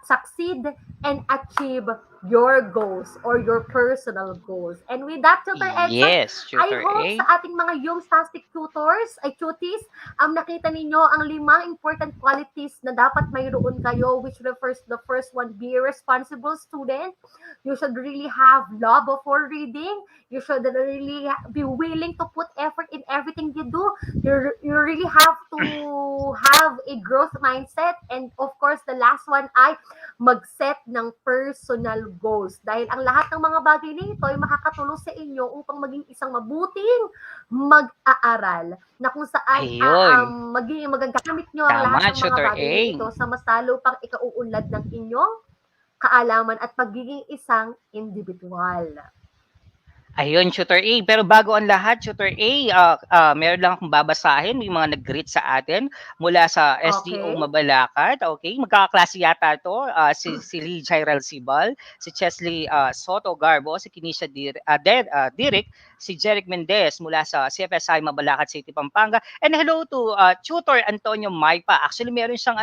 succeed and achieve your goals or your personal goals. And with that, Tutor Edson, Yes, I Tutor hope A. sa ating mga young-tastic tutors, ay cuties, nakita ninyo ang 5 important qualities na dapat mayroon kayo, which refers to the first one, be a responsible student. You should really have love for reading. You should really be willing to put effort in everything you do. You really have to have a growth mindset. And of course, the last one ay mag-set ng personal goals. Dahil ang lahat ng mga bagay nito ay makakatulong sa inyo upang maging isang mabuting mag-aaral na kung saan Ayun. magagamit nyo ang Tama, lahat ng mga Tutor bagay A. nito sa mas lalo pang ikauunlad ng inyong kaalaman at pagiging isang individual. Ayun, Tutor A. Pero bago ang lahat, Tutor A, meron lang akong babasahin. May mga nag-greet sa atin mula sa SDO Okay. Mabalacat. Okay, magkakaklase yata ito. Si Lee Jairel Sibal, si Chesley Soto Garbo, si Kinisha Direk, si Jeric Mendez mula sa CFSI Mabalacat City, Pampanga. And hello to Tutor Antonio Maipa. Actually, meron siyang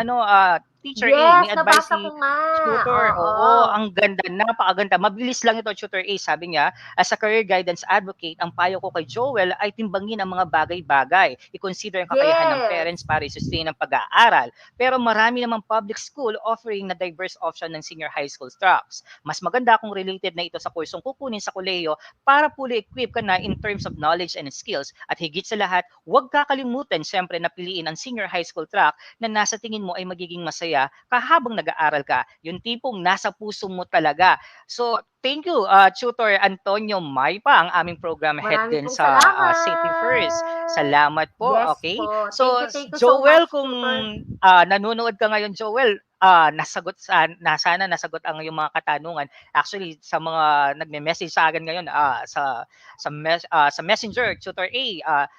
Teacher A, Yes, may advice nabasa si ko nga. Tutor. Oo. Oo, ang ganda, napakaganda. Mabilis lang ito, Tutor A. Sabi niya, as a career guidance advocate, ang payo ko kay Joel ay timbangin ang mga bagay-bagay. I-consider ang kakayahan ng Yes. parents para i-sustain ang pag-aaral. Pero marami namang public school offering na diverse option ng senior high school tracks. Mas maganda kung related na ito sa kursong kukunin sa kolehiyo para fully equip ka na in terms of knowledge and skills. At higit sa lahat, huwag kakalimutan siyempre na piliin ang senior high school track na nasa tingin mo ay magiging masaya kahabang nag-aaral ka. Yung tipong nasa puso mo talaga. So, thank you, Tutor Antonio Maipa, ang aming program head Maraming din pong sa salamat. Safety First. Salamat po, Yes okay? po. So, Thank you so Joel, much, kung Tutor. nanonood ka ngayon, Joel, sana nasagot ang iyong mga katanungan. Actually, sa mga nagme-message sa akin ngayon sa Messenger, Tutor A,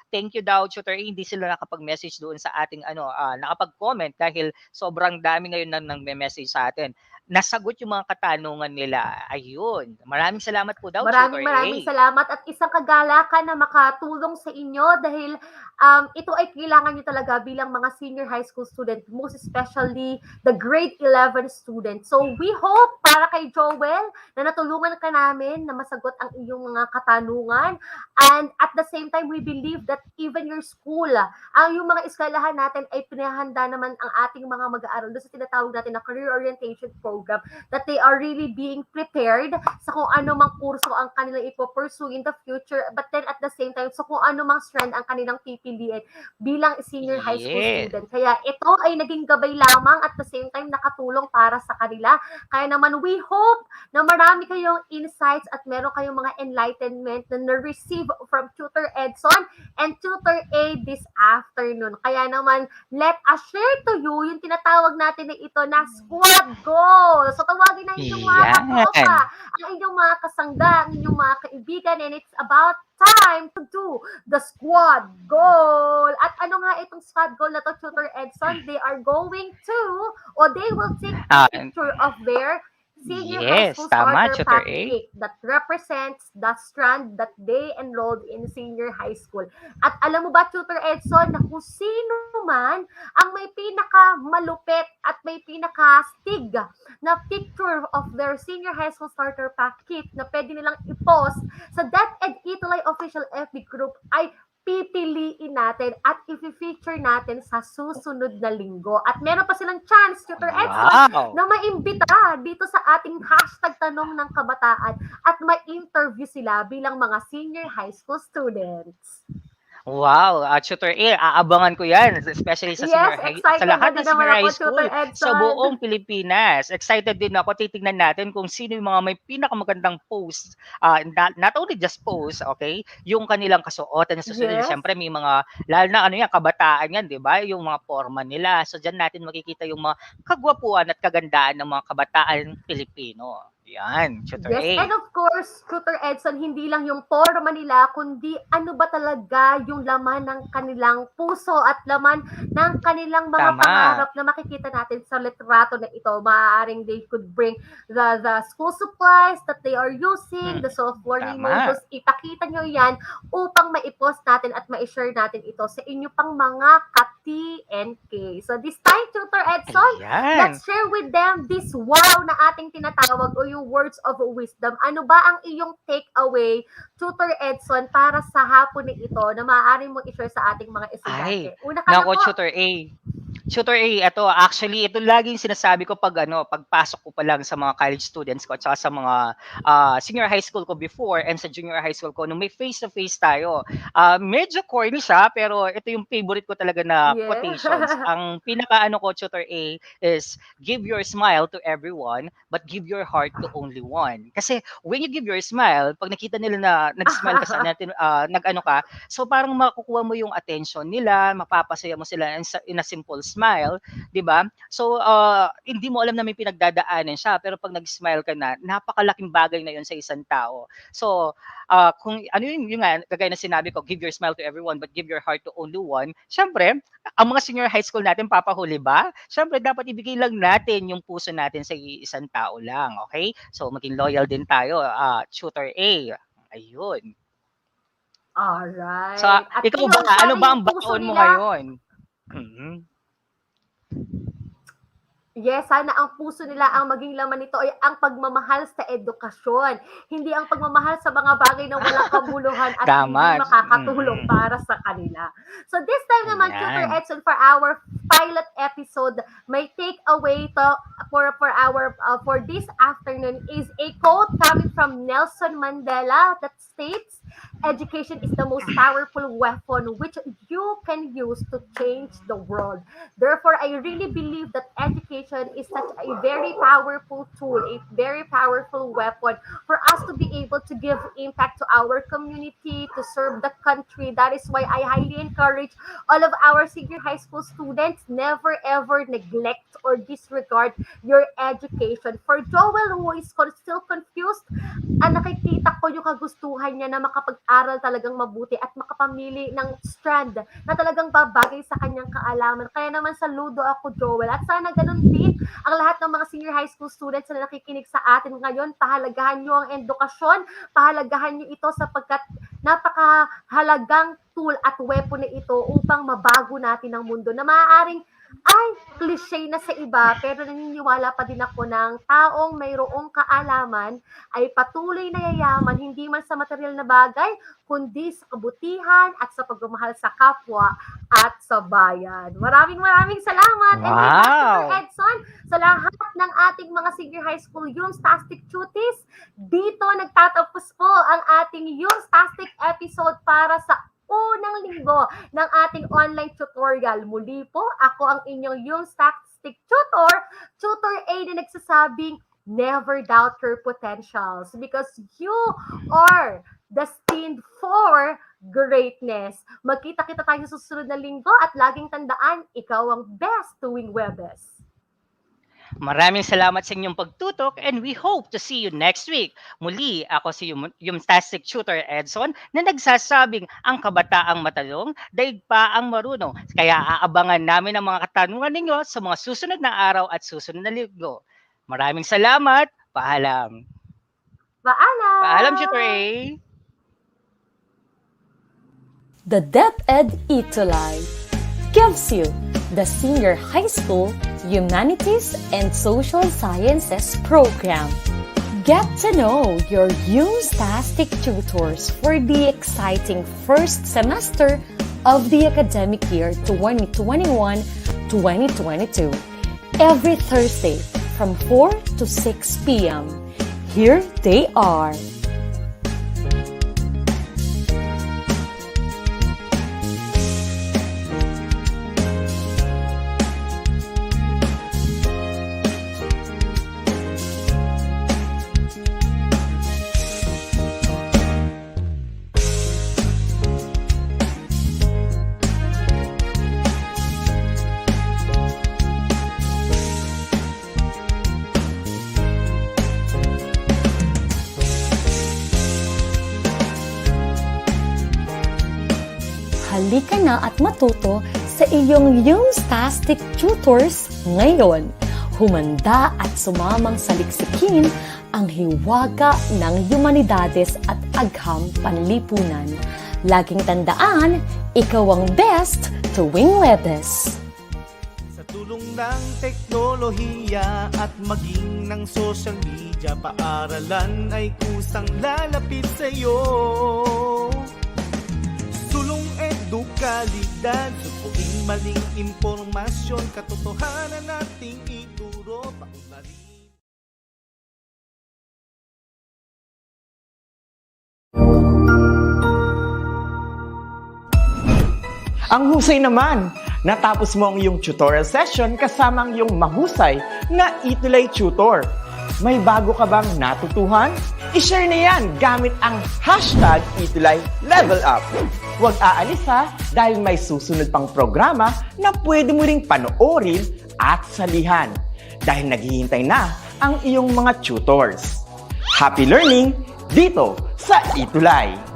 thank you daw, Tutor A, hindi sila nakapag-message doon sa ating nakapag-comment dahil sobrang dami ngayon na nagme-message sa atin. Nasagot yung mga katanungan nila. Ayun. Maraming salamat po daw, Tutor Maraming A. salamat at isang kagalakan na makatulong sa inyo dahil ito ay kailangan nyo talaga bilang mga senior high school student, most especially the grade 11 student. So we hope para kay Joel na natulungan ka namin na masagot ang iyong mga katanungan, and at the same time we believe that even your school, ang yung mga eskwelahan natin ay pinahanda naman ang ating mga mag-aaral doon sa tinatawag natin na career orientation program, that they are really being prepared sa kung ano mang kurso ang kanilang ipo-pursue in the future, but then at the same time, so kung ano mang strand ang kanilang pipiliin bilang senior high school Yes. student. Kaya ito ay naging gabay lamang at the same time nakatulong para sa kanila. Kaya naman we hope na marami kayong insights at meron kayong mga enlightenment na na-receive from Tutor Edson and Tutor A this afternoon. Kaya naman, let us share to you yung tinatawag natin na ito na squad goal. So tawagin na inyong mga Yan. katropa, ang inyong mga kasangga, ang inyong mga kaibigan, and it's about time to do the squad goal. At ano nga itong squad goal na to, Tutor Edson? They are going to, or they will take a picture of their senior high Yes, school tama, starter Tutor pack A. cake that represents the strand that they enrolled in senior high school. At alam mo ba, Tutor Edson, na kung sino man ang may pinaka-malupit at may pinaka-stig na picture of their senior high school starter pack kit na pwede nilang i-post sa DepEd ETULay official FB group ay pipiliin natin at i-feature natin sa susunod na linggo. At meron pa silang chance, Tutor Edson, Wow. na maimbita dito sa ating hashtag Tanong ng Kabataan at ma-interview sila bilang mga senior high school students. Wow, Tutor A, aabangan ko 'yan, especially sa Yes, sa excited na lahat din ng naman senior ako, high Tutor school sa Edson. buong Pilipinas. Excited din ako, titingnan natin kung sino yung mga may pinakamagandang post, not only just post, okay, yung kanilang kasuotan na susunod. Yes. Siyempre may mga lalo na ano 'yan, kabataan 'yan, 'di ba? Yung mga porma nila. So diyan natin makikita yung mga kagwapuan at kagandaan ng mga kabataan Pilipino. 'Yan, Tutor Yes, A. and of course, Tutor Edson, hindi lang yung forma nila, kundi ano ba talaga yung laman ng kanilang puso at laman ng kanilang mga Tama. pangarap na makikita natin sa litrato na ito. Maaaring they could bring the school supplies that they are using, the self-learning Tama. modules. Ipakita nyo yan upang ma-post natin at ma-share natin ito sa inyo pang mga ka-TNK. So this time, Tutor Edson, Ayan. let's share with them this wow na ating tinatawag o yung words of wisdom. Ano ba ang iyong takeaway, Tutor Edson, para sa hapon na ito na maaari mong i-share sa ating mga estudyante? Ay, Una ka na nako, po. Tutor A. Tutor A, ito laging sinasabi ko pagpasok ko pa lang sa mga college students ko at saka sa mga senior high school ko before and sa junior high school ko nung may face-to-face tayo. Medyo corny siya, pero ito yung favorite ko talaga na Yes. quotations. Ang pinaka ko, Tutor A, is give your smile to everyone, but give your heart to only one. Kasi when you give your smile, pag nakita nila na nag-smile ka sa natin, nag-ano ka, so parang makukuha mo yung attention nila, mapapasaya mo sila in a simple smile, 'di ba? So hindi mo alam na may pinagdadaanan siya, pero pag nag-smile ka na, napakalaking bagay na 'yon sa isang tao. So kung ano yung nga, kagaya na sinabi ko, give your smile to everyone but give your heart to only one. Syempre, ang mga senior high school natin papahuli ba? Syempre dapat ibigay lang natin yung puso natin sa isang tao lang, okay? So maging loyal din tayo, Tutor A. Ayun. Alright. So At ikaw yun, ba, ano sana ba ang yung puso baon mo nila- ngayon? Mhm. Yes, sana ang puso nila ang maging laman nito ay ang pagmamahal sa edukasyon. Hindi ang pagmamahal sa mga bagay na walang kabuluhan at Tama. hindi makakatulong para sa kanila. So this time naman, Ayan. Tutor Edson, for our pilot episode, my takeaway to for this afternoon is a quote coming from Nelson Mandela that states, "Education is the most powerful weapon which you can use to change the world." Therefore, I really believe that education is such a very powerful tool, a very powerful weapon for us to be able to give impact to our community, to serve the country. That is why I highly encourage all of our senior high school students, never ever neglect or disregard your education. For Joel, who is still confused, nakikita ko yung kagustuhan niya na makapag-aral talagang mabuti at makapamili ng strand na talagang babagay sa kanyang kaalaman. Kaya naman saludo ako, Joel. At sana ganun din ang lahat ng mga senior high school students na nakikinig sa atin ngayon. Pahalagahan nyo ang edukasyon, pahalagahan nyo ito sapagkat napakahalagang tool at weapon na ito upang mabago natin ang mundo na maaaring ay cliche na sa iba, pero naniniwala pa din ako ng taong mayroong kaalaman ay patuloy na yayaman hindi man sa material na bagay, kundi sa kabutihan at sa pagmamahal sa kapwa at sa bayan. Maraming salamat. Wow. And with that, Tutor Edson, sa lahat ng ating mga senior high school Yumstastic Cuties, dito nagtatapos po ang ating Yumstastic episode para sa unang linggo ng ating online tutorial. Muli po, ako ang inyong Yumstastic Tutor, Tutor A na nagsasabing, never doubt your potentials because you are destined for greatness. Magkita-kita tayo sa susunod na linggo at laging tandaan, ikaw ang best tuwing Webes. Maraming salamat sa inyong pagtutok and we hope to see you next week. Muli, ako si Yumtastic Tutor Edson na nagsasabing ang kabataang matalong, daig pa ang marunong. Kaya aabangan namin ang mga katanungan ninyo sa mga susunod na araw at susunod na linggo. Maraming salamat. Paalam. Paalam, Tutor A. The DepEd ETULay gives you the Senior High School Humanities and Social Sciences program. Get to know your Yumstastic tutors for the exciting first semester of the academic year 2021-2022. Every Thursday from 4 to 6 p.m. Here they are. halika na at matuto sa iyong Yumstastic Tutors ngayon. Humanda at sumamang saliksikin ang hiwaga ng humanidades at agham panlipunan. Laging tandaan, ikaw ang best tuwing Webes. Sa tulong ng teknolohiya at maging ng social media, paaralan ay kusang lalapit sa iyo. Sulong edukalidad, supuing maling impormasyon, katotohanan nating ituro, paunlarin. Ang husay naman! Natapos mo ang iyong tutorial session kasama ang iyong mahusay na ETULay tutor. May bago ka bang natutuhan? I-share na yan gamit ang hashtag #ETULayLevelUp. Huwag aalis ha, dahil may susunod pang programa na pwede mo ring panoorin at salihan. Dahil naghihintay na ang iyong mga tutors. Happy learning dito sa ETULay!